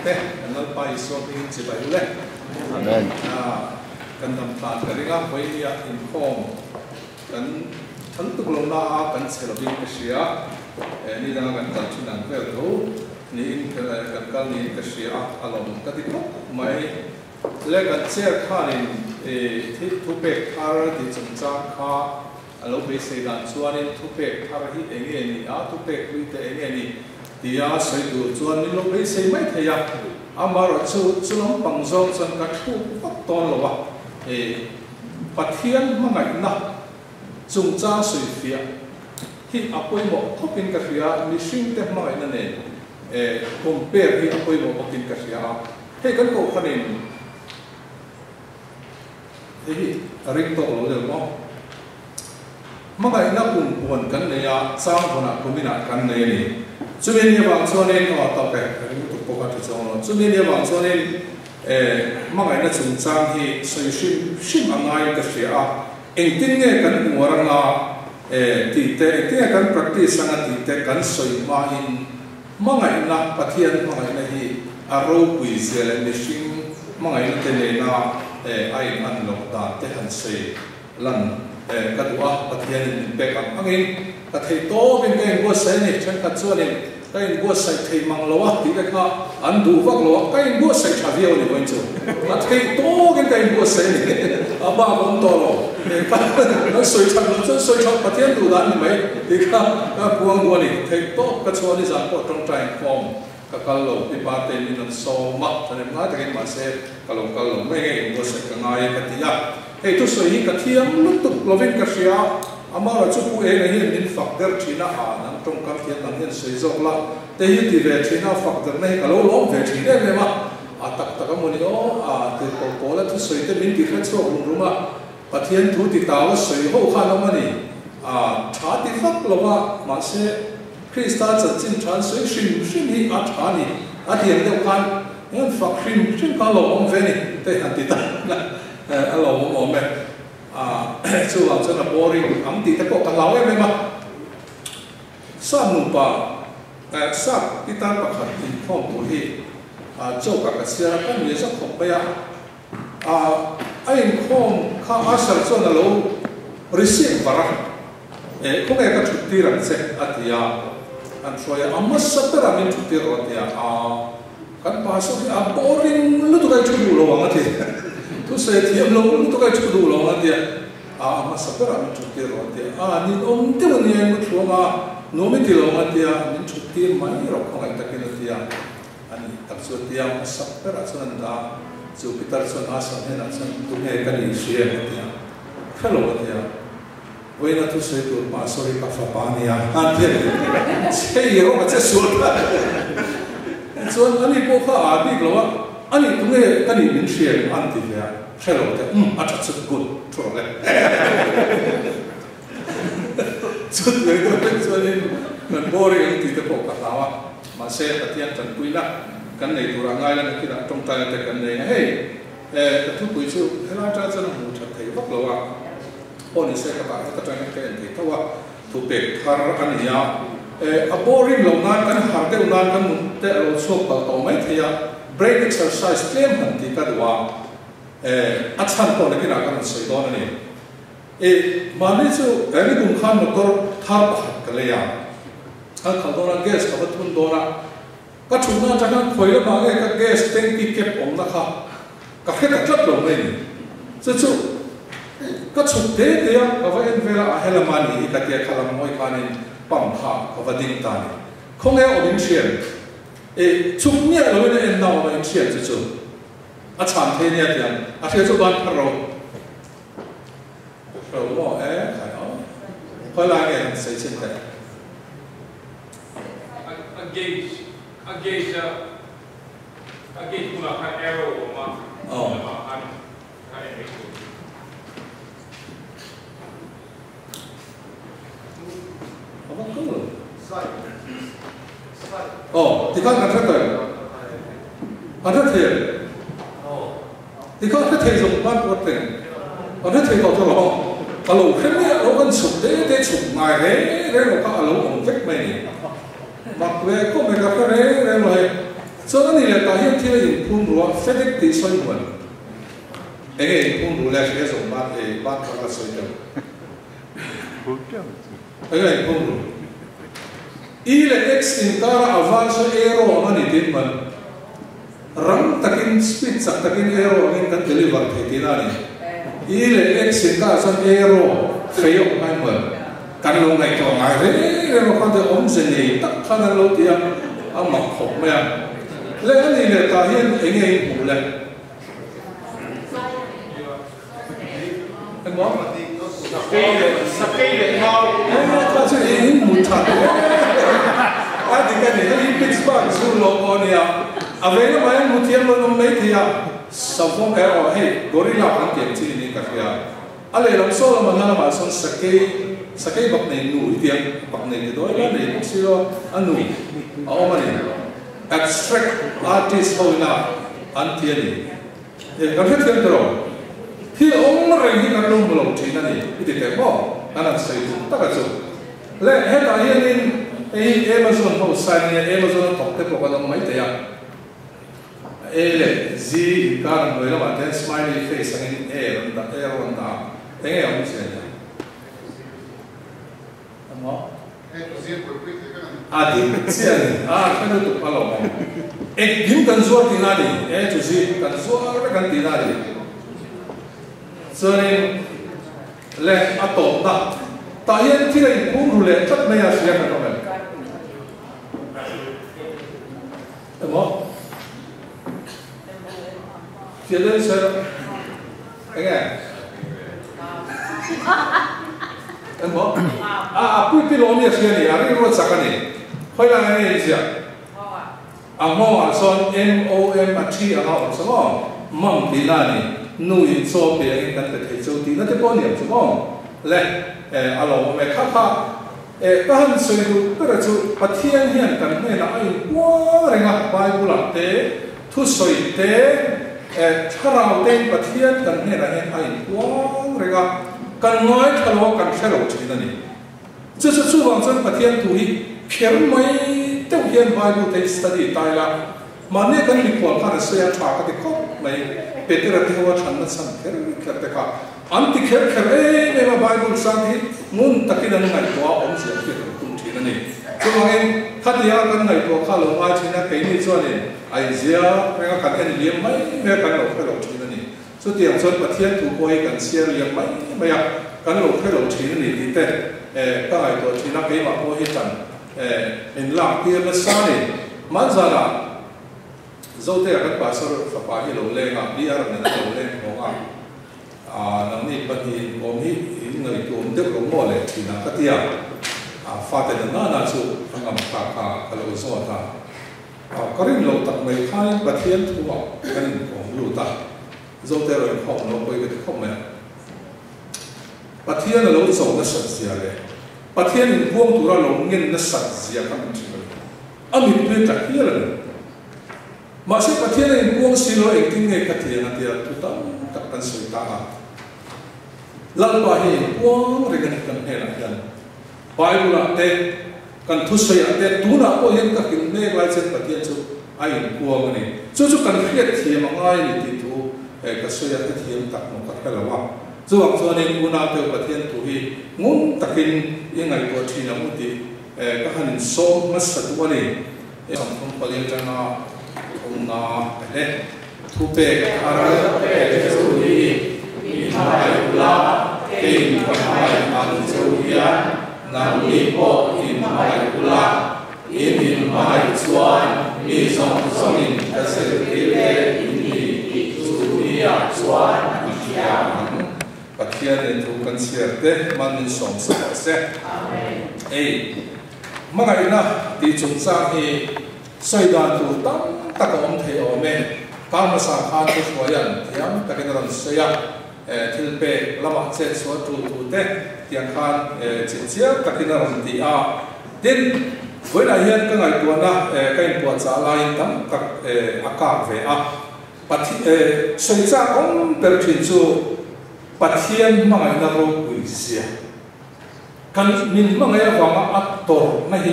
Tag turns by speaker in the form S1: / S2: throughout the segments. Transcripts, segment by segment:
S1: te anal pa iso tingin si Bible.
S2: Amen.
S1: Kan tampat kalinga poi ya inform kan tukulong na kan selobing kasya ni dang kan kalchunan veldo ni kan kal ni kasya alom katiko mai le kan chair khanin thupe khar di chungcha kha alo be se dan chuanin thupe khar hi enge ni thupe kui te enge ni dia soi du chuan ni lo be se mai thaya amaro chulom pangzong chan ka thu pak ton lo wa pathian mangai na chungcha soi fia hi apoi mo khopin ka fia ni sing te mai na ne compare hi apoi mo khopin ka fia he kan ko khanin hi ring to lo de mo mangai na kun pon kan ne ya sang hona kumina kan ne ni chumi ni bang chuan ne no ta pe ring to po ka ti chong lo chumi ni bang chuan ne mangai na chungcha hi soi sim angai ka fia engtin nge kan ngoranga ti te kan practice anga ti te kan soi ma in mangai na pathian mangai na hi aro pui zel ni sing mangai na te le na ai an lo da te han sei lan ka tua pathian ni pe kam angin ka thei to bin ke go sai ni chan ka chuan ni kai go sai thei mang lo wa ti ka kha an du vak lo kai go sai cha viau ni boin chu ka thei to gen kai go sai ni aba bom to lo nó soi chặt nó chân soi chặt phát triển đủ đàn như mấy thì các buông buông đi thấy tốt các số đi giảm bớt trong trái form các lỗ đi ba tên đi làm sâu mắt cho nên nói thì cái mà sẽ các lỗ mấy cái mua sẽ cái ngay cái gì à hey tôi soi cái thiam lúc tục lovin cái gì à ama là chụp cái này hiện đến factor chỉ là nằm trong các thiam nằm hiện soi dọc là thế hiện thì về chỉ là factor này cái lỗ về chỉ đấy mà tất cả mọi người từ cổ là tôi soi cái mình thì hết số đúng không ạ pathian thu ti taw soi ho khan amani tha ti fak lova ma se Krista chin than soi shim hi thani diam deuh khan ngan fak shim ka lo om ve ni te han ti ta alo om me chu wa chana boring am ti te ko ka law em ma sa nu pa sa ti ta pa khat ti khom tu hi chau ka sia kan ye sa khop pa ya anh không khá asal cho nó lâu receive vào không ai có chút tiền rằng sẽ atia anh nói amma sắp ra mình chút tiền rồi atia kan pasok boring lu tu kai chút đủ lâu anh thì tu sẽ thiam lâu lu tu kai chút đủ lâu anh thì amma sắp ra mình chút tiền rồi atia ni ông tiêu ni anh chút lâu mà nó mới tiêu lâu anh thì mình chút tiền mấy rồi không ai ta kia atia anh tập chút tiền sắp ra cho nên là Jupiter son asan hen asan tu he kan in share atia hello atia we na tu se tu ma sorry ka fa pa ni ya an the sei ro ma che suot so ani ko kha abi lo ani tu he kan in share an ti ya hello atia acha chu good tro le chut le ko pe so ni nan boring ti te po ka tawa ma se atia tan kuina kan nei tu rangai lan ki da trong tai te kan nei hey ka thu pui chu hela cha chan hu that thei vak lo wa oni se ka ta tang ke ni tawa tu pe thar ania a boring lo nan kan har te unan kan mun te lo so pa to mai thia brain exercise claim han ti ka wa a chan ko ne ki na kan soi don ni ma ni chu ani kum khan no tor thar pa ka le ya al khal dona gas ka thun dona các chúng ta chẳng khởi là bảo cái các gas tank đi kẹp ống ra khá các cái đặc chất lồng này chứ chứ các chúng thế thì các bạn em về là hay là mani các cái khá là mọi cái này bằng khá các bạn định ta này không nghe ở bên trên chúng nhẹ rồi nên em nào bên trên chứ chứ chán thế nhẹ thì thế cho bạn phải rồi bỏ phải đó khởi lại cái sẽ trên thế
S3: against kuna ka arrow ma an ka e
S1: ko thì con cần rất là rất thiệt thì con rất thiệt dùng ban của tỉnh rất thiệt có cho lo cả lũ hết nhé lũ con sụp thế sụp ngày đấy là cả lũ cũng vết mày mặc về có mấy cái đấy rồi cho nên là ta hiện thiên in phun rùa phép đích tí xoay nguồn anh ấy phun rùa là sẽ dùng bát để bát các cái xoay được anh ấy phun rùa ý là x in ta là avan so aero mà đi tìm mình ram takin speed sắc takin aero nên cần deliver thế tí nào này ý là x in ta son aero phải học ngay mình căn lâu này cho ngài thế mà con thấy ốm gì tất cả là lâu tiền ông mặc khổ mày lẽ này là ta hiện anh ấy ngủ lên anh nói sắp cây để nhau ta sẽ ý muốn thật thì cái này nó Pittsburgh xuống lỗ con này à vậy nó mà một thiên luôn mấy thì sau phong ở hey gorilla ăn tiền chi này cái gì à lấy làm sao mà nó mà son sắp cây bậc này nổi tiếng bậc này thì đối với này cũng xíu anh nổi ở mà này abstract artist hồi nào anh thiên này thì cái hết thiên rồi thì ông nó rằng cái lông một lông chỉ là này thì cái bỏ anh ăn xây tất cả rồi lẽ hết tại hiện nay Amazon hậu sai này Amazon top cái bộ cái mấy thế à lẽ gì cả người là bạn thấy smiley face anh làm ta thế nghe ông sẽ anh nói thì xem cái nó tụt vào lòng em cần zuar tí nào đi em chủ gì cần zuar cái cần tí nào đi cho nên lẽ tổ ta hiện thì là cũng đủ lẽ chắc mấy ai sẽ làm được đúng không? Chỉ lên sao anh nghe đúng không? Aku itu loh ni sekian ni, hari ini sakit ni. Kau yang ini siapa? Amo son MOM amo semua mam tina ni, nui so biar kita terkejut tina tu pun ni semua. Leh, alo mereka tahan seluruh kerja patian hian kan ni nak wah rengah baik pula tu soi cara patian kan ni nak wah rengah kan nói kalau kan fellow cerita ni, jadi cuba macam patian tu kermai tu hian Bible text study tayla, mana kan dikuat kan saya cakap dekok, mai Peter tihawa chandra san kerja anti kerja memang Bible sangat mun takinan ngai tua om siapa tu cerita ni, cuba kan hadiah kan ngai tua kalau mai cerita kini cuba ni, Isaiah mereka kan liam mai mereka kan fellow cerita ni. So tiang son patian tu koi kan share yang mai ya kan lo phelo chin ni ti te ka ai to china ke ma ko hi tan in la pi na sa ni ma za la zo te kan pa sor fa pa hi lo le nga bi ar na lo le ko nga nang ni pa hi om hi ngai tu om de ko mo le china ka tia fa te na chu ngam ka lo zo ta ka rin lo tak mai khai patian tu wa kan ko lu ta dâu tê rồi họ nó quay cái không này, Pathian là lâu sầu nó sạch gì vậy, Pathian buông tụi nó lâu nghiền nó sạch gì các mình chỉ vậy, mình biết chắc kia là, mà sẽ Pathian này buông xí lối anh kinh nghiệm cái gì là thì tụi ta tậpกันsôi ta à, lần bài này buông rồi cái này là cái, bài bula tê, cần thu sôi à tê, tụi nó có những cái kinh nghiệm bài trên Pathian chú, ai buông này, chú cần biết thì mà ai thì tụi cái số lượng cái thiền tập một cách là wow, dù vậy cho nên muốn nào theo cái thiền tu hi muốn tập kinh những ngày qua thì nó muốn đi các hành số mất sạch quá đi, trong phong phú liên trang nó không nó đấy thu về ara về tu hi hai la kinh hai ăn tu hi nam ni po in hai la in hai chuan mi song song in cái sự kêu chuan Pathian itu kan siarte manin som se mangai na ti chung sang hi soidan tu tam tak om the ome kam sa khan tu soyan thiam takin ran soya thilpe lama che so tu te tiang khan chichia takin ran ti a tin với đại hiện cái ngày tuần na cái buổi trả lại tam tak akak ve a soi cha ông bel thìn chu Pathian mangai na ro kuisia kan min mangai awanga ator na hi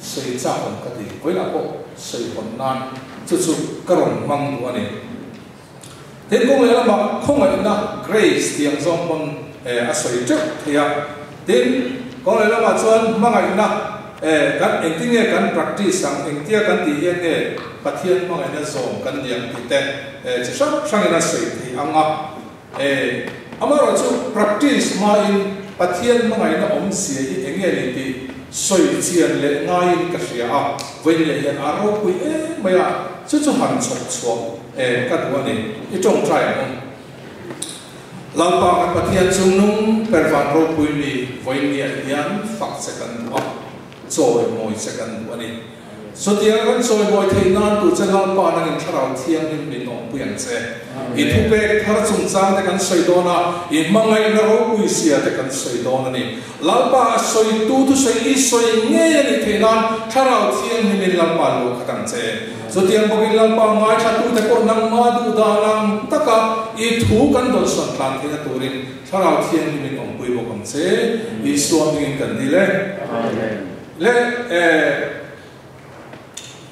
S1: soi cha ông ka ti với là ko soi hon nan chu karon mang tu ani thế cũng là mà không phải là grace tiếng trong con à soi trước thì đến có lẽ là mà chọn mà ngày na kan engting e kan practice sang engtia kan ti hian e pathian ma ngai na zom kan diam ti te chi sang na sei thi anga amaro chu practice ma in pathian ma ngai na om sia hi enge ni ti soi chian le ngai ka sia a wen le hian aro pui maya chu han chok chok ka du ani I trong try lam pa kan pathian chung nung pervan ro pui ni wen ni hian fak second up rồi ngồi sẽ cần của anh, số tiền vẫn rồi ngồi thấy nan tụ chân lao pa đang thao thiêng nên mình nộp tiền xe, ít thu bê thao chung trang để cần soi đó na, ít mang ngày na rau cùi xia để cần soi đó na ni, lao pa soi tu soi ít soi nghe ni thấy nan thao thiêng nên mình lao pa lo khát ăn xe, số tiền bọc in lao pa ngay thao tu để có năng ma tu đa năng tất cả ít thu cần đồ sản phẩm thì là tu rin thao thiêng nên mình nộp cùi bọc ăn xe, ít số mình cần đi lên. Le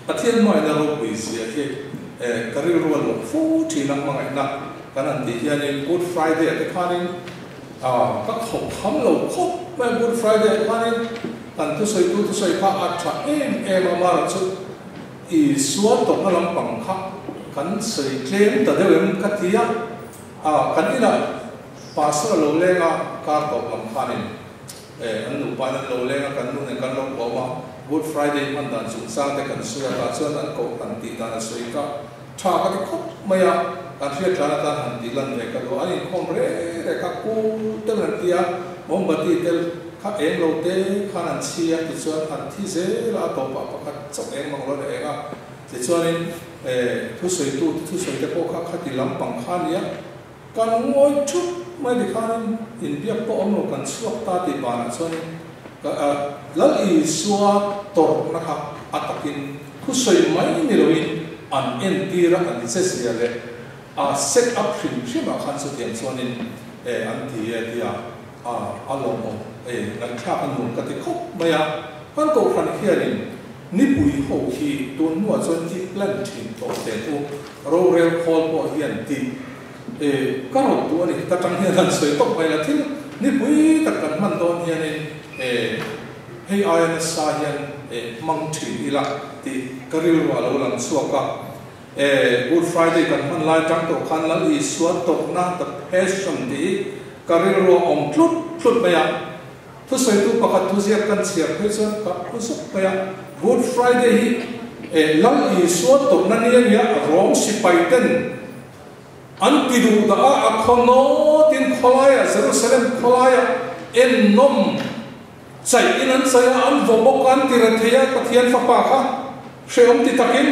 S1: pathian moi na ro pui sia ke karil ro lo fu thi nang mangai na kanan ti hian in Good Friday te khanin ka khop kham lo khop mai Good Friday khanin kan tu soi kha a tha ma ra chu I suat to na lam pang kha kan soi claim ta deuem ka tia kan ina pastor lo le nga ka to lam khanin anh nụ ba anh lâu lên anh nụ này anh lâu quá mà Good Friday mình đang dùng sang để cần sửa ta cho anh cố anh tị ta là sửa cả cha cái khóc mày anh phía cha ta anh tị lần này cái đó anh không rẻ để các cô tên là tia mong bati tên các em lâu té khả năng chia thì cho anh thi dễ là tổ bảo các chồng em mong lo để thì cho nên thu sửa để cô các thì lắm bằng khăn nhá cần ngồi chút mai đi khăn in biếc có ông nó cần suốt ta thì bàn cho nên lấy suốt tổ nó khác atakin thu soi mấy người rồi an en tira an sẽ xia lệ set up phim mà khăn số tiền cho nên an thì alo mo lần khác anh muốn cái khóc bây giờ anh cầu khăn kia nên nếp bụi hậu khi tuôn mua cho chị lần trình tổ tiền tu rồi call bỏ hiện thì các học tuổi này ta chẳng hiện lần soi tóc vậy là thế nếp bụi ta cần mang đón hiện nên hay ai nó sai hiện mang chỉ là thì cái điều mà lâu lần xưa cả Good Friday cần mang lại trong tổ khăn là ý xóa tổ na tập passion thì cái điều ông chút bây giờ thứ soi tu bạc tu giết cần siết hết rồi cả tu sốc bây giờ Good Friday hi lăng ý xóa tổ na nia nia rong si pai ten anh ti du da a khono tin kholaya Jerusalem kholaya en nom chạy in anh say anh vô bốc anh thì là thấy cái thiên pháp bạc ha sẽ ông ti takin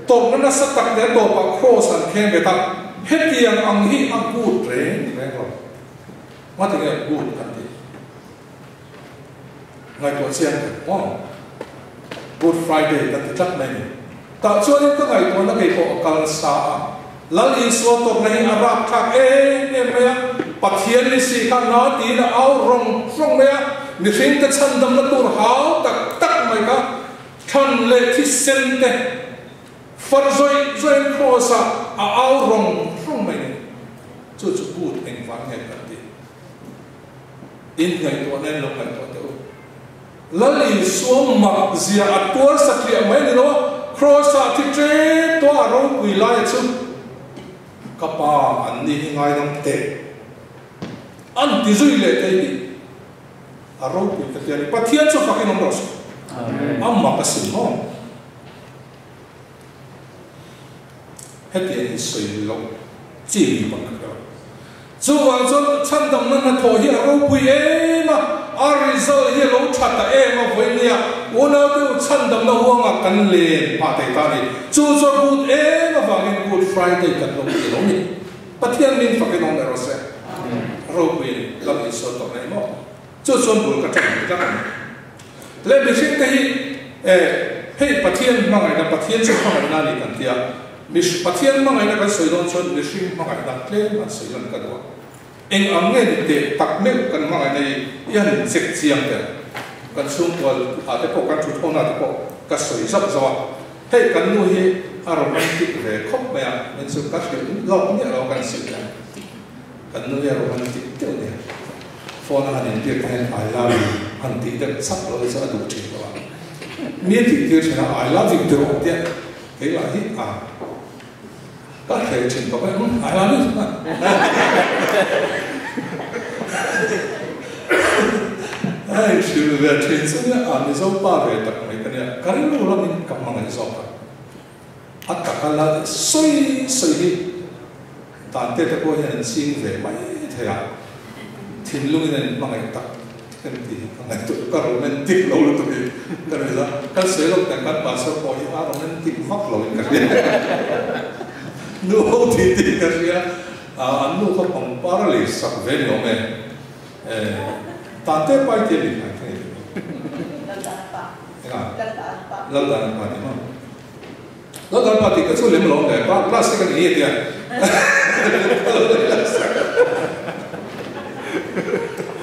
S1: tổ nó sát tắc để tổ bạc cross anh khen người ta hết tiền anh hi anh good rèn rồi mà thì cái good cái gì ngày tổ tiên Good Friday cái chắc này tại cho nên cái ngày tổ nó cái bộ cần sa lần ý số tổ này Arab khác em mấy bát thiên lý sĩ khác nó tí là áo rong mấy nếu hiện tại chân đâm nó tuột háo tắc mấy cái thân lệ thì sen thế phật rồi cross áo rong mấy chú good anh vang nghe cái gì in ngày tổ này lúc ngày tổ đâu lần ý số mặc gì tuột sắc liệu mấy này nó cross thì chế tuột rong quỳ lại chứ kapa anh đi ngay trong tệ anh tí duy lệ thế đi arrow bị cái gì bắt thiên cho phát cái nông rồi anh mặc cái gì không hết tiền soi lông chỉ bằng cái đó dù vậy cho chân đồng nên là thôi hi arrow bị mà result hi lông chặt ta mà với nia uốn áo tiêu chân đồng nó uống à cần liền mà thấy ta đi dù cho good mà vàng in Good Friday cần lông gì lông đi bắt thiên mình phát cái nông này rồi sẽ arrow bị làm gì số tổng này mà cho xuân buồn cả trận này lên được xin thấy hey bắt thiên mà ngày là bắt thiên sẽ không ngày nào đi cần tiền mis bắt thiên mà ngày là cái sợi đòn xuân được xin mà ngày đặt lên mà sợi lần cái đó anh ông nghe được tắc miệng cần mà ngày này yên dịch chiang đấy cần xuống vào cái bộ cái chủ thôn nào cái bộ cái sợi dốc rồi hey kan nu hi a romantic ve khop me a men su ka thil lo ni lo kan si kan nu ya romantic te ne phone han in te I love you han ti de sak lo sa du chi lo mi ti ti chena I love you to te ke la hi a ka the chin ko I love you ai chiu ve chin sa ne a ni so pa ve tak mai kan ya ka ri lo lo min kam ma ngai so ka at ka la soi soi hi tan te ko hian sing ve mai the ya thin lung in ma ngai tak kan ti ngai tu ka romantic lo lo tu bi kan ya kan se lo kan ba so ko hi a romantic mak lo kan ya no ti ti kan ya a nu ko pang parali sak ve no me tan te pai te ni kan ya lâu đàn bà thì không lâu đàn bà thì cái số lượng lộn để ba plastic cái gì vậy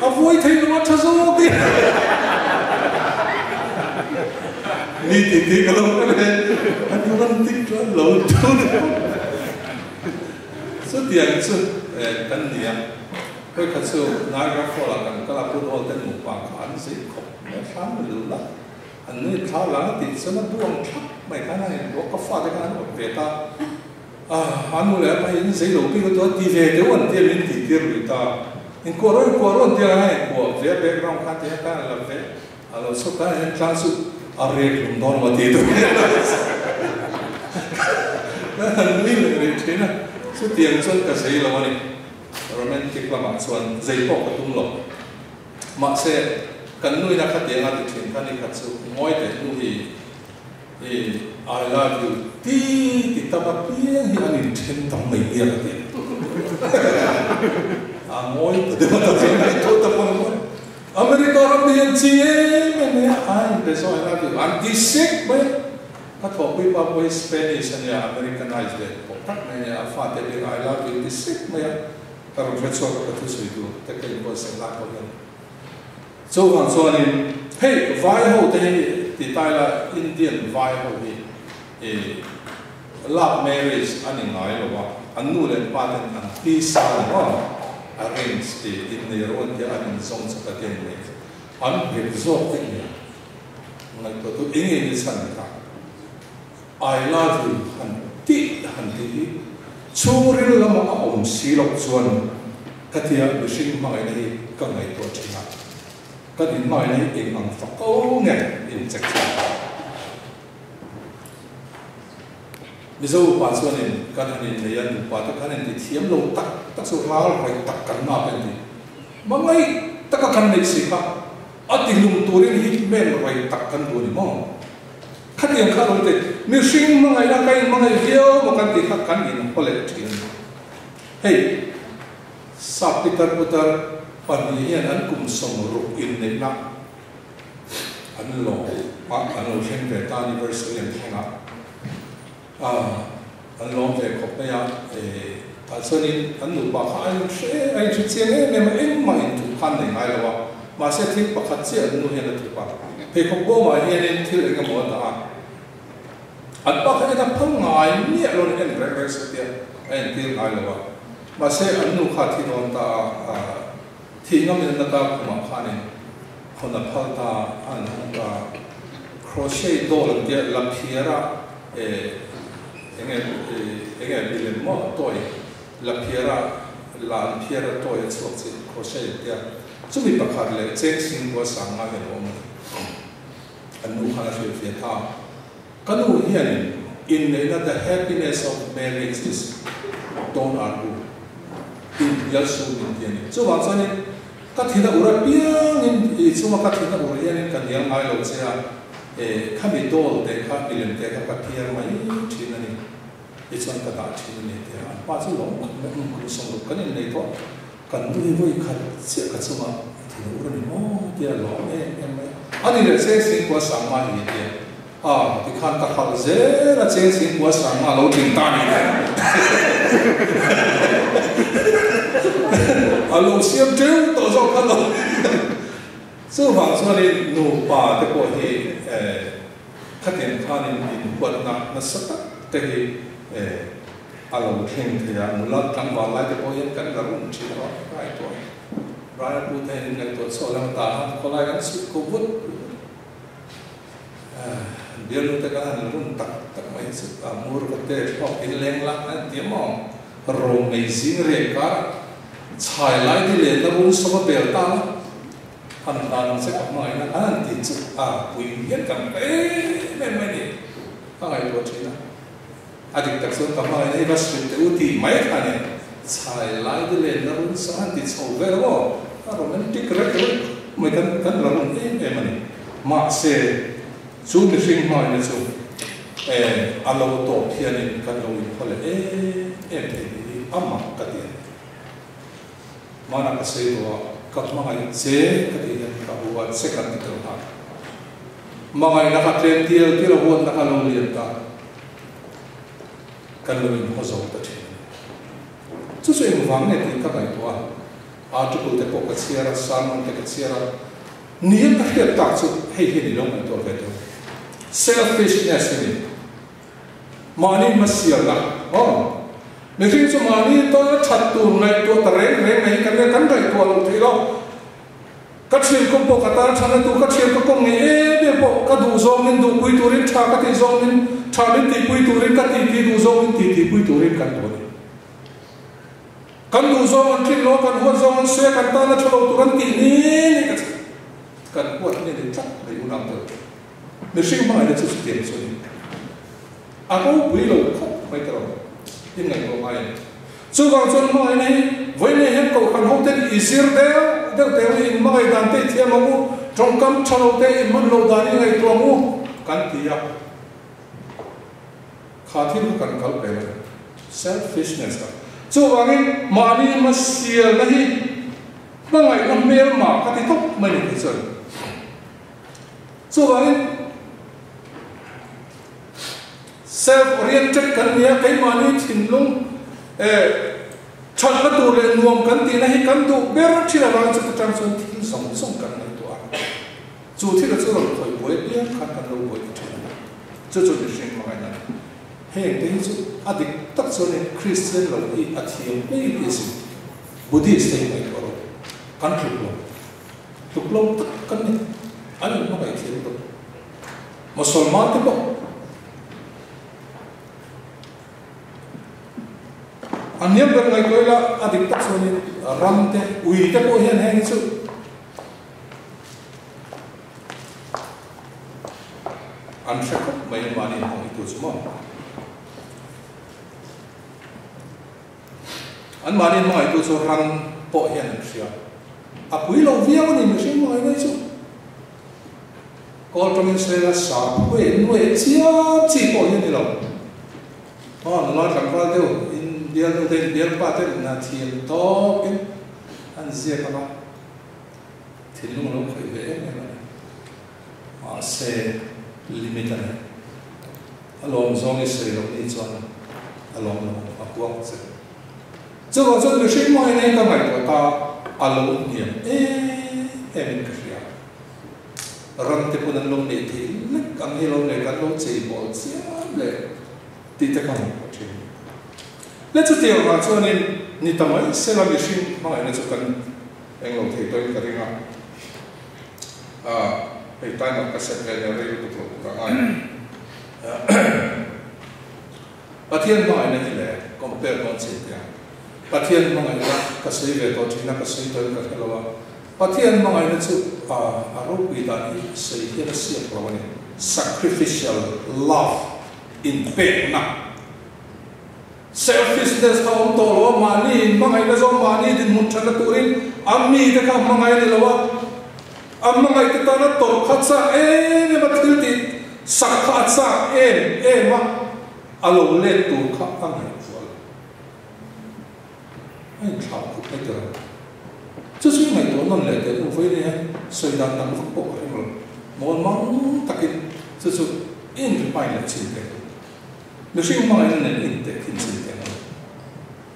S1: à vui thấy nó thật rồi đi đi thì cái lông cái này anh không thích cho lộn thôi số tiền số cái gì à cái số nãy cái phô là cái là phô đồ tên một bảng khán sĩ khóc nó sáng rồi lắm anh nói tháo láng thì sẽ nó buông thấp mấy cái này nó có pha cái này về ta anh nói là phải giấy đầu tiên tôi đi về nếu anh tiền lên thì tiền người ta nhưng qua rồi tiền này của về background khác thì cái là về alors số cái này trang sức array cũng đón vào tiền tôi anh nghĩ là cái thế này số tiền số cái giấy là gì romantic là mà số giấy bọc cái tung lọ mà sẽ kan nuôi na khát tiếng là chuyện kan đi khát sự ngồi để nuôi I love you ti ta bắt tiếng hi anh in trên tầm mấy bia là tiền ngồi để mà tập chuyện này thôi tập phong America làm gì anh chị em này anh để so I love you anh đi sick vậy các thọ quý bà quý Spanish anh ya Americanized đấy bộ tắc này ya phát để I love you đi sick vậy các ông phải so các thứ gì đó tất cả những cái sẽ làm thôi so van so in hey vai ho te ti tai la Indian vai ho hi love marriage ani ngai lo wa anu le paten an ti sa no arrange ti in their own te an song sa ka ten le an he zo te ni ngai to tu ing ni san ka I love you han ti churi la ma om si lo chuan ka tia lu sing ma ngai ni ka ngai to china cái điện thoại này in bằng phật cố nghe in chắc chắn bây giờ bà xuân này cái này này anh bà tất cả này thì thiếm lâu tắc số lao phải tắc cắn nào bên đi mà ngay tất cả căn này gì khác ở tình lùng tuổi này hít men phải tắc cắn tuổi này mong khách hàng khác rồi thì nếu sinh mà ngày nào cái mà ngày video mà căn thì khác cắn gì nó có lẽ chuyện hey sắp Peter phần hiện anh cùng sống rục in này nè anh lo khen về ta anniversary anh khen anh lo về cọc này ta cho nên anh lục bạc anh chỉ xem em mà anh chụp khăn này ngay là mà sẽ thích bạc khăn sẽ anh nuôi hiện là chụp bạc thì không có mà hiện anh thiếu cái món đó anh bạc cái đó không ngại nhẹ luôn anh rất sẽ tiền anh thiếu ngay là mà sẽ anh nuôi khát thì nó ta thì nó mình đã có mà khá này còn là phật ta anh ta crochet đồ làm việc làm phía ra anh em bị lên mót tuổi làm phía ra tuổi số gì crochet kia chúng mình bắt đầu lấy chân sinh của sáng ngày hôm nay anh nuôi khá là phiền ta cái nuôi hiện in the happiness of marriage is don't argue in yelsu in tiền so bạn sao này các thiên đạo ura biang in so mà các thiên đạo ura này cái niệm ai lâu sẽ khám bị đổ để khám bị lên để các thiên mà chuyện này ít xong cái đạo chuyện này thì bao nhiêu lòng mình cũng sống được cái này thôi cần nuôi vui khát sẽ cái số mà thiên đạo ura này thì là lòng em anh này sẽ sinh qua sáng mai như thế thì khán các họ dễ là sẽ sinh qua sáng mai lâu trình ta này lâu xem trêu tổ do khăn lâu số vàng số này nụ bà thì có thể khát tiền khan in quật na sắc thế thì alo khen thì một lát trăng vào lại thì có những cái là cũng chỉ có cái tuổi rồi cụ thể ngày tuổi số là ta có lại cái sự cố vút dia lu te kan run tak mai sự amur kate ho in leng lak na tiamo ro mai zing re ka chai lai di le na run so bel ta han se ka mai na an ti chu pui yen kan men ni ka ngai to china adik tak so ka mai nei ba sri te uti mai ka ne chai lai di le na run so an ti chau ve ro romantic rek mai kan la run ni ma se chú mình sinh hỏi là chú alo tổ thiên nên cần lâu có lẽ em thì âm mặc cái tiền mà nó sẽ có các mọi người chế cái tiền các bộ sẽ cần cái đó mà ngày nó phát triển tiêu là buồn nó lâu liền ta cần lâu có dấu tất nhiên chú sẽ vắng này thì các ngày đó chú cũng thấy có cái chia ra sanมันcái chia ra nếu các hiện tại chú hay hiện đi long này tôi về tôi selfishness ni mani masya la lekin so mani to thattu ngai to tare ngai kan rai to lo thilo ka thil ko po ka tar thana tu ka thil ko ko nge be po ka du zong min du pui turin tha ka ti zong min tha min ti pui turin ka ti du zong min ti pui turin kan to kan du zong an thil lo kan ho zong an se kan ta na thlo turan ti ni kan po ni ni chak dai unam to mình sinh mai là chút tiền rồi, có quý lộc khóc mấy cái đó, những ngày qua mai, chú vào chân mai này, với này hết cầu khăn hậu tên Isir đeo in mai đàn tê thiam ngu, trong cắm chăn tê in mất lâu đàn những ngày tua ngu, cắn tía, khá thiên cần cầu bể, selfishness, chú vào cái mani mà xìa này, nó ngày năm mê mà cái tóc mình thì rồi, chú vào cái self-oriented kan niya kay mani thinlung chan na tu le nuam kan ti na hi kan tu ber thila lang chu tang son thil song kan nei to a chu thila chu ro thoi boi pia kan lo boi chu ni sing ma na he te chu adik tak so ne Christian lo hi athiam pe is Buddhist thing mai ko kan tu lo kan ni ani ma bai thil to Musulman te bo anh em được ngày coi là adik tak so ni ram te ui te ko hian heng chu an thak mai mani hong tu chu mo an mani mai tu chu ram po hian sia a pui lo viang ni mi sing mai nei chu ko trong se la sa we nuôi chia chi po hian ni lo nó chẳng qua đâu dia tu ten dia pa ten na thiam to kin an zia ka ba thilung lo khoi ve ma se limit an alom zong is lo ni chuan alom lo a puang se chu wa chu lu shing mai nei ka mai to ta alo niam em ka ria ram te pun an lom nei thi lek ang hi lo nei kan lo chei bol sia le ti te ka let us take a look at ni tamai sela machine ma ina chukan englo thei toi ka ringa hei time ka set le re tu pro ka ai pathian ma ina ile compare con se ya pathian ma ina ka sei ve to china ka sei toi ka helwa pathian ma ina chu aro pi da ni sei hira sia pro ni sacrificial love in pain na selfishness ka om to lo mani mangai na zo mani din mun thana turin ammi ka mangai ni lawa ammangai ta na to khatsa ne batil ti sakha sa ma alo le tu kha angai wal ai thau ku pe ta chu su mai to non le te u foi ne soi dan tam ko ko mo mon mang takin chu in pai la chin te nó sinh mai nên in te kin chin te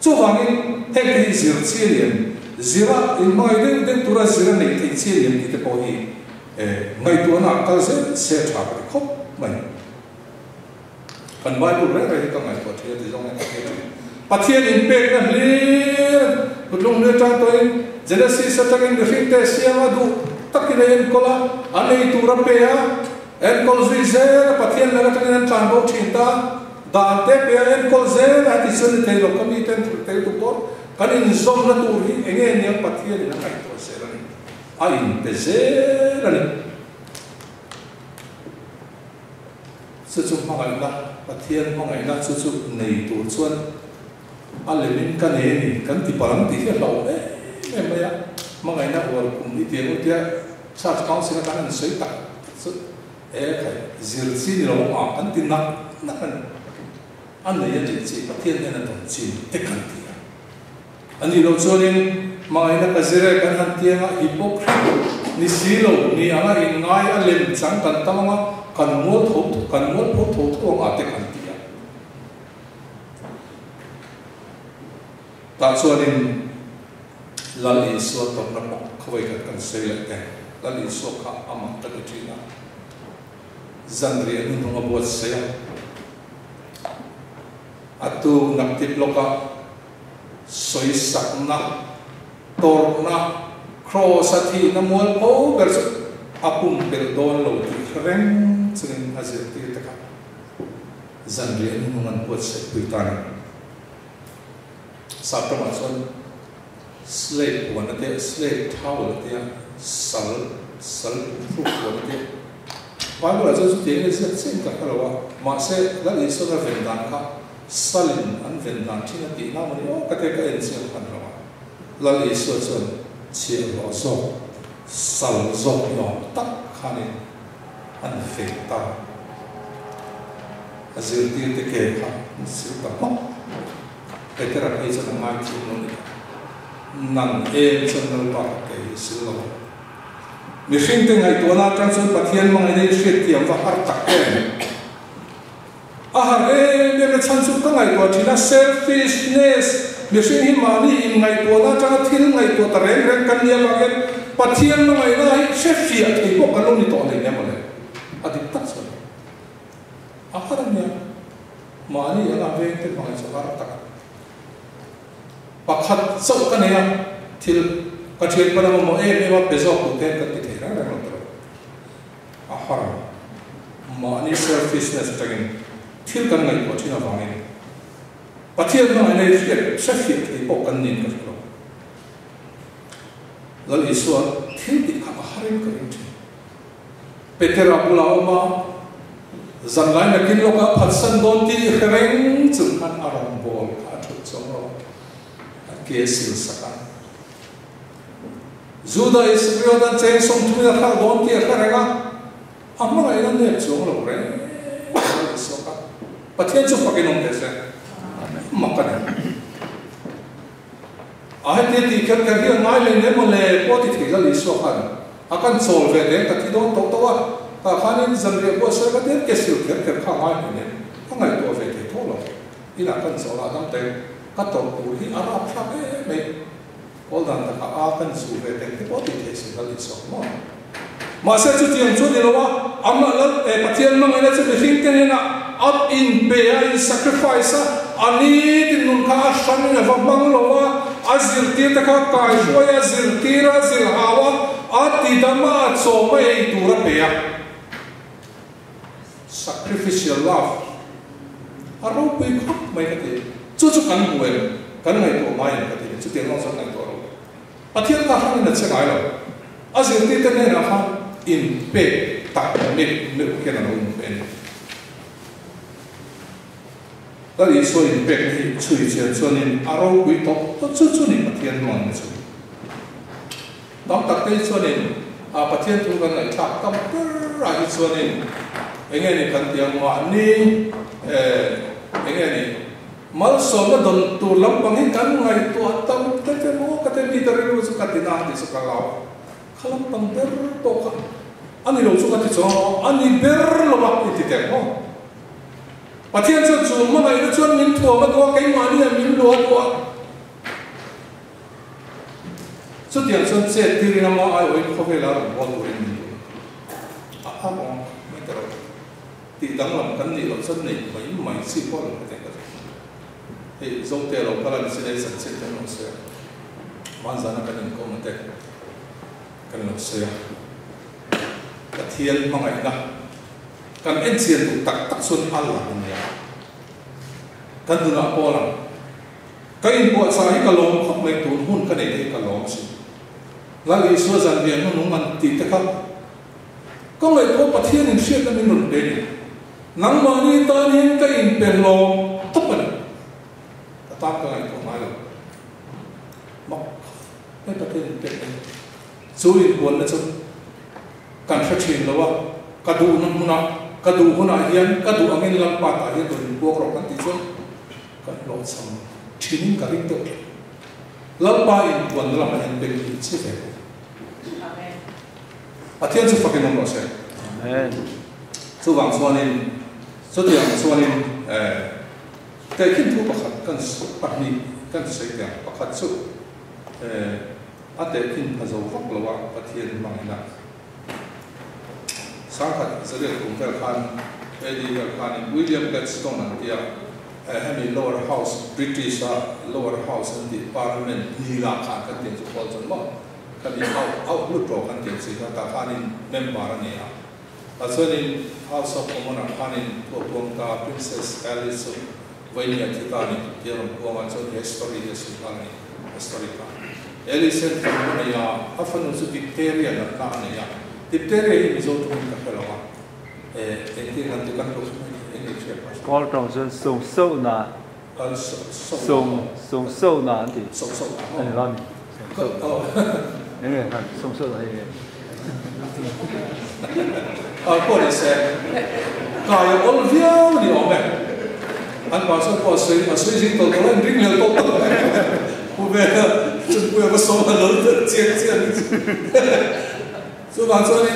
S1: chu wangin hek zir chilian zira in mai den tura zira nei te chilian ti te po hi mai tu na kal se tha ko mai kan bai bu re re ka ngai to thia ti jong ka ke pathian in pe na le putlung le tang toin Genesis satangin refite siama du takilen kola anei tura pe a en kol zuize pathian la tangin tang bo thinta da te pe en kol ze la ti sun te lo kami ten te tu por kan in zom na tu ri enge ne pathian na kai to se ran ai in pe ze ran su chu ma ngai na pathian ma ngai na chu chu nei tu chuan alemin kan e ni kan ti param ti he lo e me ya ma ngai na or kum ni te no tia sa kang sing kan an sei ta su e kai zir chi ni lo ma kan ti na kan an ne ya chi pathian ne na ton chi te kan ti ani lo chonin ma ngai na ka zire kan han ti ma hypocrite ni silo ni anga in ngai alem chang kan tamanga kan mo tho ma te kan ti ta chuanin lali so to na pok khoi ka kan sei la te lali so kha ama ta ki thina zanri anu no bo se atu nak tip loka soi sak na tor na cross athi na mol po ber apum pel don lo ti reng ching azir ti ta ka zanri anu no man bo se puitana sabta mason slave one day slave towel dia sal proof one day paano la just tiene ese sin ka kalawa ma se la iso na vendan ka salin an vendan tina ti na mo ka te ka ense ka kalawa la iso son che lo so sal zo no tak khani an fekta azir ti te ke ka si ta ma Peter ay sa mga chunod nang chunod pa kay silo. Mishing ay ito na transun pathian mga initiate tiyang vakartak ahar na chansuk ka ngay ito tina selfishness mishing himani ngay ito na tsaka til ngay ito tareng kanya bakit pathian mga inay shefi at ipo kalong nito alay niya mali aditak sa ahar niya mani ang avente mga sa vakartak pakhat so kanaya til kathil para mo e me peso ko te ka ti thera ra no ahar mani selfishness tagin til kan ngai ko thina wangi pathil no ane fiat safi ti po kan nin ka ro lal iswa til ti ka harin ka rin petera pula oma zanlai na kin lo ka phatsan don ti khreng chung kan aram bol ka thu chong ro kesil sakan Juda Israel dan ceng som tu na khar don ti kharega amma ga ilan ne chong lo re soka pathian chu pakinom dese makane ai te ti kar kar hi ngai le ne mo le po ti thila li so khan akan sol ve de ta ti don to to wa ta khanin zamre ko sa ka te kesil kar kar kha ngai ne ngai to ve te to lo ina kan so la dam te kator puri arab sabe me oldan ta akan suve te te poti te singali so mo ma se chu tiang chu ni lo wa amma la e pathian ma ngai chu thing te na up in be in sacrifice ani tin nun kha shan na va bang lo wa azir ti ta ka kai sho ya zir ti ra zil hawa ati dama so ma e tu ra pe ya sacrificial love aro pe khop mai ka te chu kan buel kan ngai to mai ka ti chu tiang long sang ngai to ro pathian ka han na che ngai lo azir ti te ne na ha in pe ta ne ne ke na no pe ta li so in pe ni chui chen so ni aro wi to chu chu ni pathian mon chu dam tak te so ni a pathian tu kan ngai thak tam ra hi so ni enge ni kan tiang ma ni enge ni mal so na don tu lam bang hin kan ngai tu atam te te mo ka te ni tare ru su ka ti na ti su ka law khalam pang ber to ka ani lo su ka ti so ani ber lo ba ti te mo pathian chu chu ma ngai chu min thu ma to kai ma ni min lo to su tiang son se ti ri na ma ai oi kho ve la mo tu ri a ha mo me ta ro ti dang lam kan ni lo chan nei mai si ko lo te ka he zo te lo kala ni se san se te no se man zana kan ni ko te kan lo se ka thian mangai na kan en chian tu tak sun Allah ni ya kan du na ko la kai po sa hi ka lom khop mai tu hun ka nei ka lom si la li so zan dia nu man ti te ka ko ngai ko pathian in shit na min nun de ni nang ma ni ta ni ka in pen lo top na ka ta ka ngai ko mai lo maไม่ประเทศเป็นสู้อีกคนนะจ๊ะการชัดเจนแล้วว่ากระดูนั่นมุนักกระดูคนอาเฮียนกระดูอังเงินลำบากอาเฮียนตัวพวกเรากันที่สุดกันเราทำชิ้นกันอีกตัวลำบากอีกคนเราไม่เห็นเป็นอีกสิ่งเดียวประเทศจะฟังกันน้องใช่ส่วนส่วนนี้ส่วนอย่างส่วนนี้แต่คิดทุกประการกันสุดปัจจุบันกันใช้กันประการสุดอาเด็กขึ้นพระเจ้าฟังเราว่าประเทศมังนะสังกัดจะเรียกกลุ่มเวลคันเอดีเวลคันวิลเลียมเกตสโตนนั่นที่ให้มี lower house British lower house ที่ Parliament นี่ราคากันเต็มสุดคนจนหมดกันที่เอาลุดโปรกันเต็มสิครับแต่คันนี้เมมเบอร์นี่อ่ะแต่ส่วนนี้ House of Commons คันนี้พวกรวมกับ Princess Alice วันนี้ที่ตอนนี้เกี่ยวกับพวกมันจน history ที่สุดคันนี้ historical Ellison family ya afan usu Victoria na kana ya Victoria hi mizo tu ka pelawa enti kan tu kan ko ni che pas
S2: Paul Johnson song na song na anti
S1: song
S2: anh làm
S1: ko
S2: anh kan song na ye
S1: ko le se ka ya ol viao ni o me an pa so ko sui jing to ko ring le to ku be真不要不说了，人的尖尖的，所以话说呢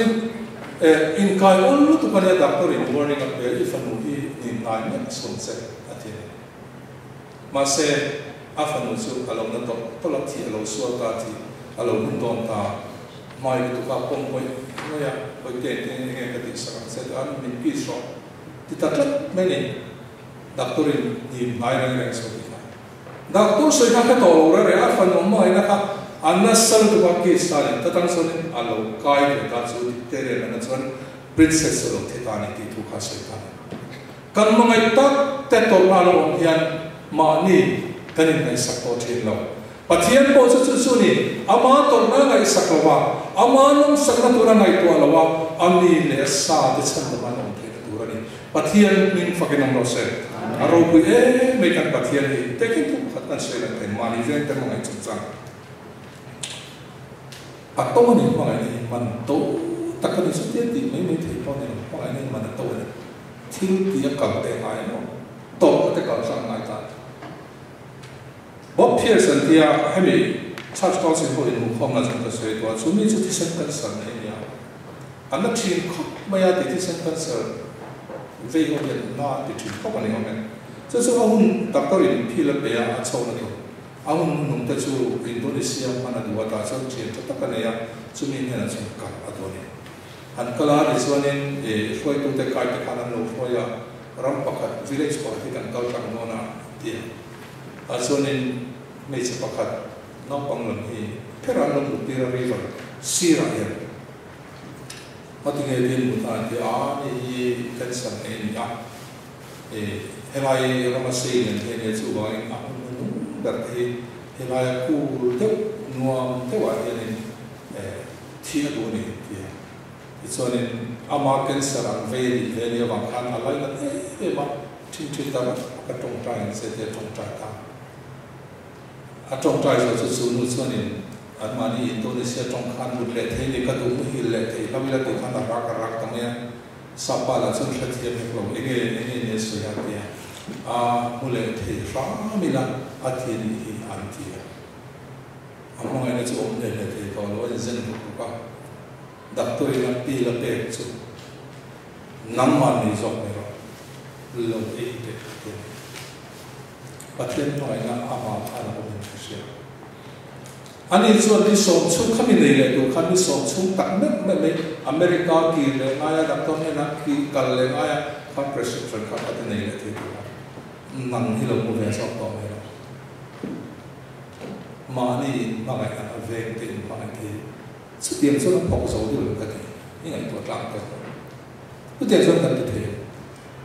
S1: ，in kai all tu kan ya doctor in warning up there if anu in nine ne sunset atin mase afanu su along na to la ti alo su ta ti alo mun don ta mai tu ka pom koi no ya koi te ne ka ti sa se an min pi so ti ta tat me ne doctor in nine ne so Doctor so ina ka to ra re afan mo ina ka anasal tu ba ki style tatang so ni alo kai ta chu te re na chon princess lo the ta ni ti tu ka so ta kan mo ngai ta te to na lo hian ma ni kan in nei sak to thin lo pathian po chu ni ama to na ngai sak lo wa ama nong sak na tu ra ngai to lo wa ami le sa de chan ma nong the tu ra ni pathian min fakin lo se aro ku me kan pathian ni te kin tu kan se la te mani zen te mo ngai chung chang atong ni mo ngai ni man to takani su te ti me te po ni mo ngai ni man to ni thil ti ka te ai no to te ka sang ngai ta Bob Pearson dia hemi church council ho in khom na chung ta se to chu mi chu ti sen kan san ni ya ana thin khop ma ya ti sen kan san ve ho ya na ti thin khop ani ho men这是我们达到人批了别啊，抽了头。我们弄得出印度尼西亚嘛，那我打算去，这大概那样，出面那种干啊多呢。很可能你说呢，所以都在改的可能路所以让巴克 village 过去กัน高长多那点，说呢没去巴克，那帮人去，偏让人路边 river 西来的，我听见边路上的啊，你跟上你啊，helai rama sei ne ne chu wa in a nu dar he helai ku te nuam te wa ne thia do ne tia so ne ama ken sarang ve le wa khan alai na ma thin thin ta ka tong tai se te tong tai ta a tong tai so chu nu so ne Armani Indonesia tong khan mu le the ni ka tu mu hi le the la la tu khan ra ka ra ta me sapa la chon thia me ko ne so ya tia mulai thei ramila athiri hi antia among ene chu omne le thei ko lo zen ko ka doctor ila pi la pe chu namma ni zo me ro lo e te pathen no ina ama ana ko ni sia ani chu di so chu khami nei le do khami so chu tak me America ki le aya doctor ne na ki kal le aya khát prescription khát cái này là thế nặng hi lo mu ve sok to mai ma ni ma ngai an ve tin ma ngai thi sự tiền số nó bộc dấu đi cái gì những ngày tuột làm cái cái tiền số nó như thế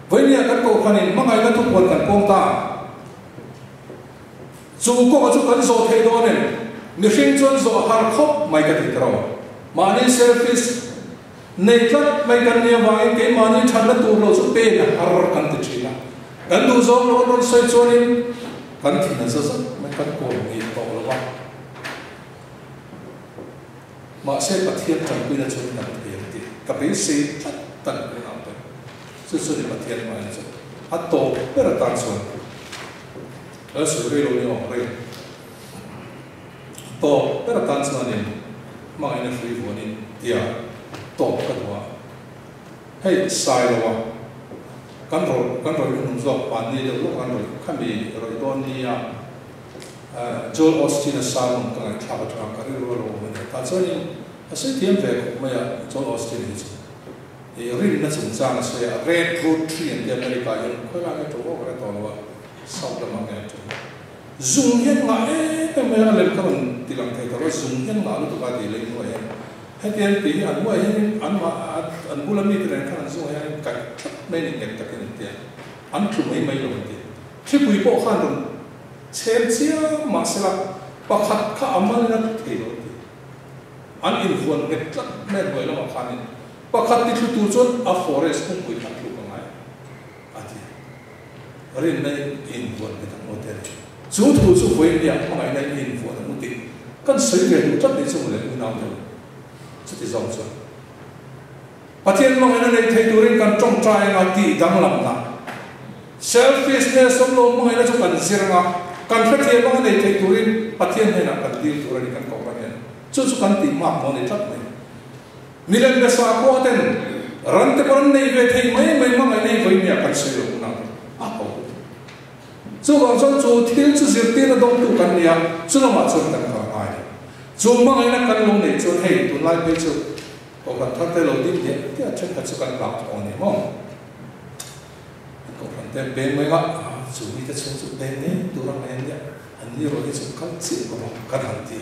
S1: với nhà các cô khăn in ma ngai nó thúc quân cần công ta dù có chút cần số thay đổi nên người sinh chuẩn số har khóc mai cái gì đâu mà ni selfish này các mai cần nhiều vài cái mà ni thằng nó tu lo chút bê là har cần tự chỉ là cần tu số nó xoay cho nên cần thì nó rất mai cần cô nghĩ to là mà sẽ bắt hiện trong quy định chung đặc biệt thì các bạn sẽ thật tận cái nào đó, sự sự để bắt hiện mà như vậy, hạt tổ rất là tan xuân, ở sự gây rối nhau rồi, tổ rất là tan xuân nên, mà anh ấy free for nên, dia tổ cái đó, hay sai rồi, căn rồi những dọc bản địa lúc căn rồi khăn bị rồi đòn đi à, Joel Austin là sao mà cái tháp ở trong cái rồi mình ta cho nên sẽ tiêm về cũng mấy Joel Austin hết thì riêng nó sủng sang sẽ red road tree ở America nhưng khối là cái chỗ cái đó là sau đó mà cái chỗ dùng hiện ngại cái mấy anh làm cái mình thì làm thay đó dùng hiện ngại nó tụi cái thì lấy người hay tiền thì anh mua anh mà anh mua làm gì thì anh khăn dùng hay cái mấy những cái cái tiền anh chụp mấy rồi thì khi quý bộ khăn rồi xem chia mà sẽ là bắt khát khá ấm lên thì rồi anh in vuông cái chất men vậy là mà khăn này bắt khát thì tu chọn a forest cũng quý khát luôn cái này à thì riêng này in vuông cái thằng model chú thủ chú với nhà mà ngày nay in vuông thằng model cần sử dụng chất để dùng để uống nào được chất để dùng cho bắt thiên mà ngày nay thấy tôi cần trồng trái là tỷ đang làm nào selfishness sống lâu mà ngày nay chúng cần riêng à kan phát hiện bằng này thấy turin phát hiện hay là cần tiêu turin kan cầu bằng này chú cần tìm map nó này chắc này milen besa ko ten ran te kon này về thấy mấy mà ngày nay với nhà cần sử dụng nào à cầu chú còn chú thiếu chú diệt tiền là đông tu cần nhà chú là mà chú cần cầu ai chú mà ngày nay cần long này chú hay tu lại bây chú có cần thắt tay lâu đi thì chắc chắn chú cần làm cho này mong có cần tem bé mới gặp chú ý tới số bé này tu làm này nhé anh như rồi chú cần chịu của cần hành thì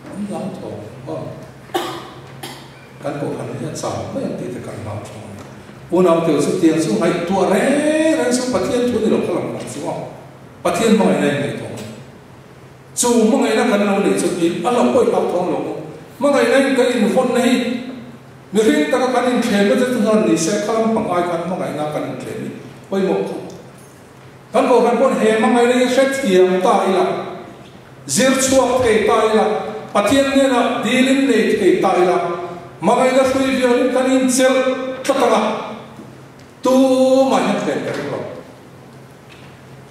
S1: anh làm thôi mong cần cố hành hiện sao mấy anh thì cần làm thôi buồn nào tiểu số tiền số ngày tua rẽ số bát thiên thu đi đâu có làm số không bát thiên mọi này ngày thôi chú mọi ngày nó cần lâu để chú ý anh làm coi học thông lâu mọi ngày này cái in phone này người riêng ta có cần in thêm nó rất là đi sẽ không bằng ai cần mọi ngày nó cần in thêm quay một kan ko kan pon he mangai le shet thiam ta ila zir chuak ke ta ila pathian ne na dilin ne ke ta ila mangai la sui violin kan in sel tatanga tu ma ha ke ka lo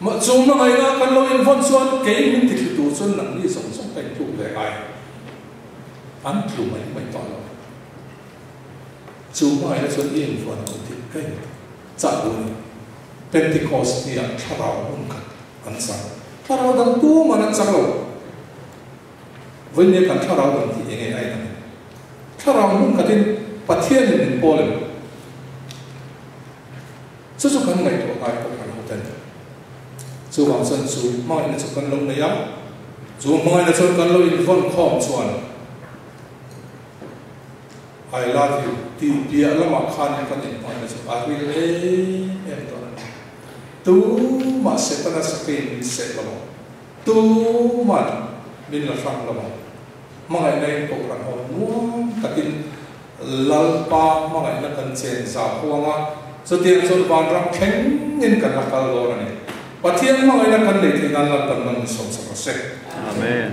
S1: ma chu mangai la kan lo in von suan ke min ti tu sun nang ni song song pen tu le ai an tu mai mai ta lo chu mangai la suan in von ti ke cha bu Pentecost ni ang tharaw ungkat ansang tharaw dang tu manan sanglo với những cái tharaw dang thì nghe ai nè tharaw ungkatin pathian in Poland chú kan ngai to ai ko kan hotel chú wang san chú mai na chú kan long na ya chú mai na chú kan lo in von khom chuan I love you ti dia lama khan kan in mai na chú I will em to tu mà sẽ ta sẽ kinh sẽ làm tu mà mình là phẳng làm mà ngày nay cũng là họ muốn tất nhiên lalpa mà ngày nay cần chèn giả hoa mà số tiền số vàng răng kén nên cần là cao rồi này và thiên mà ngày nay cần để thì ngàn lần tận năng sống sạch sẽ. Amen.